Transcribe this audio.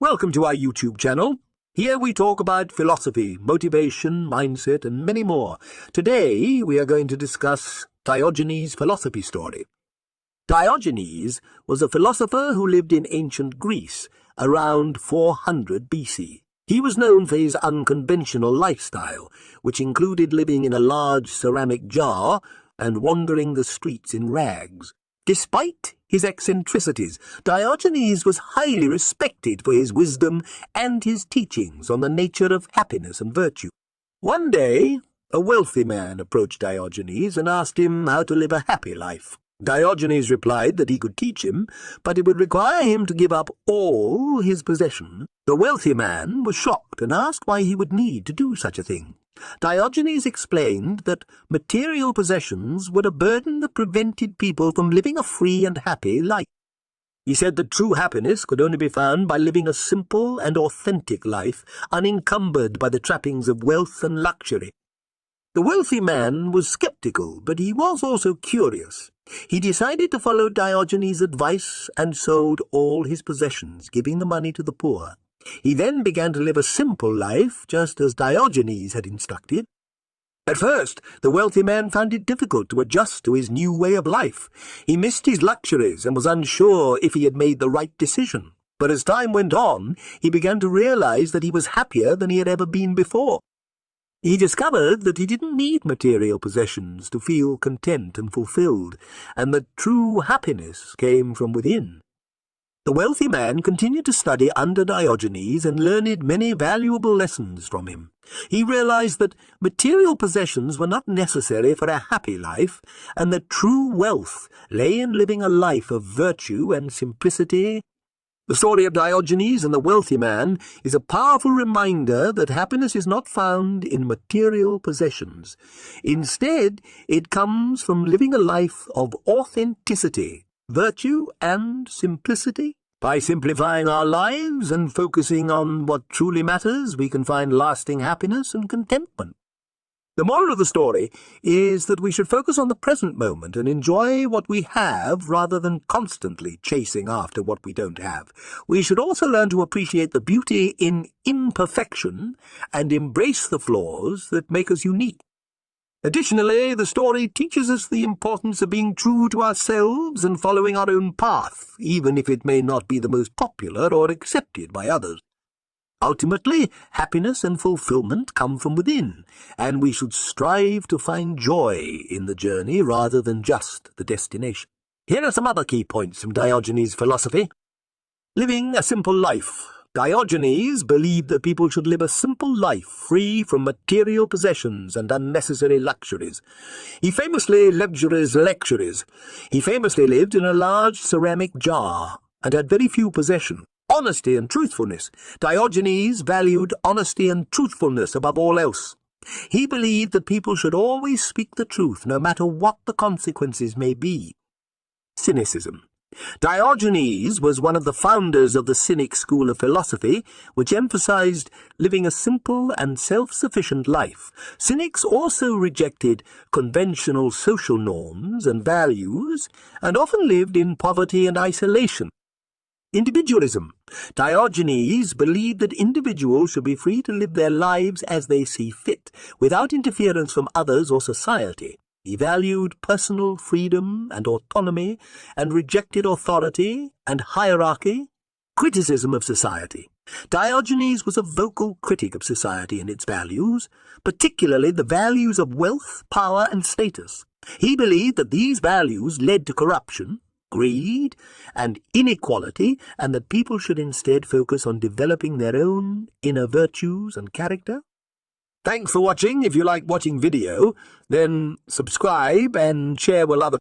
Welcome to our YouTube channel. Here we talk about philosophy, motivation, mindset, and many more. Today we are going to discuss Diogenes' philosophy story. Diogenes was a philosopher who lived in ancient Greece around 400 BC. He was known for his unconventional lifestyle, which included living in a large ceramic jar and wandering the streets in rags. Despite his eccentricities, Diogenes was highly respected for his wisdom and his teachings on the nature of happiness and virtue. One day, a wealthy man approached Diogenes and asked him how to live a happy life. Diogenes replied that he could teach him, but it would require him to give up all his possessions. The wealthy man was shocked and asked why he would need to do such a thing. Diogenes explained that material possessions were a burden that prevented people from living a free and happy life. He said that true happiness could only be found by living a simple and authentic life, unencumbered by the trappings of wealth and luxury. The wealthy man was skeptical, but he was also curious. He decided to follow Diogenes' advice and sold all his possessions, giving the money to the poor. He then began to live a simple life, just as Diogenes had instructed. At first, the wealthy man found it difficult to adjust to his new way of life. He missed his luxuries and was unsure if he had made the right decision. But as time went on, he began to realize that he was happier than he had ever been before. He discovered that he didn't need material possessions to feel content and fulfilled, and that true happiness came from within. The wealthy man continued to study under Diogenes and learned many valuable lessons from him. He realized that material possessions were not necessary for a happy life, and that true wealth lay in living a life of virtue and simplicity. The story of Diogenes and the wealthy man is a powerful reminder that happiness is not found in material possessions. Instead, it comes from living a life of authenticity, virtue, and simplicity. By simplifying our lives and focusing on what truly matters, we can find lasting happiness and contentment. The moral of the story is that we should focus on the present moment and enjoy what we have rather than constantly chasing after what we don't have. We should also learn to appreciate the beauty in imperfection and embrace the flaws that make us unique. Additionally, the story teaches us the importance of being true to ourselves and following our own path, even if it may not be the most popular or accepted by others. Ultimately, happiness and fulfillment come from within, and we should strive to find joy in the journey rather than just the destination. Here are some other key points from Diogenes' philosophy. Living a simple life. Diogenes believed that people should live a simple life, free from material possessions and unnecessary luxuries. He famously lived in a large ceramic jar and had very few possessions. Honesty and truthfulness. Diogenes valued honesty and truthfulness above all else. He believed that people should always speak the truth, no matter what the consequences may be. Cynicism. Diogenes was one of the founders of the Cynic school of philosophy, which emphasized living a simple and self-sufficient life. Cynics also rejected conventional social norms and values, and often lived in poverty and isolation. Individualism. Diogenes believed that individuals should be free to live their lives as they see fit, without interference from others or society. He valued personal freedom and autonomy, and rejected authority and hierarchy. Criticism of society. Diogenes was a vocal critic of society and its values, particularly the values of wealth, power, and status. He believed that these values led to corruption, greed, and inequality, and that people should instead focus on developing their own inner virtues and character. Thanks for watching. If you like watching video, then subscribe and share with others.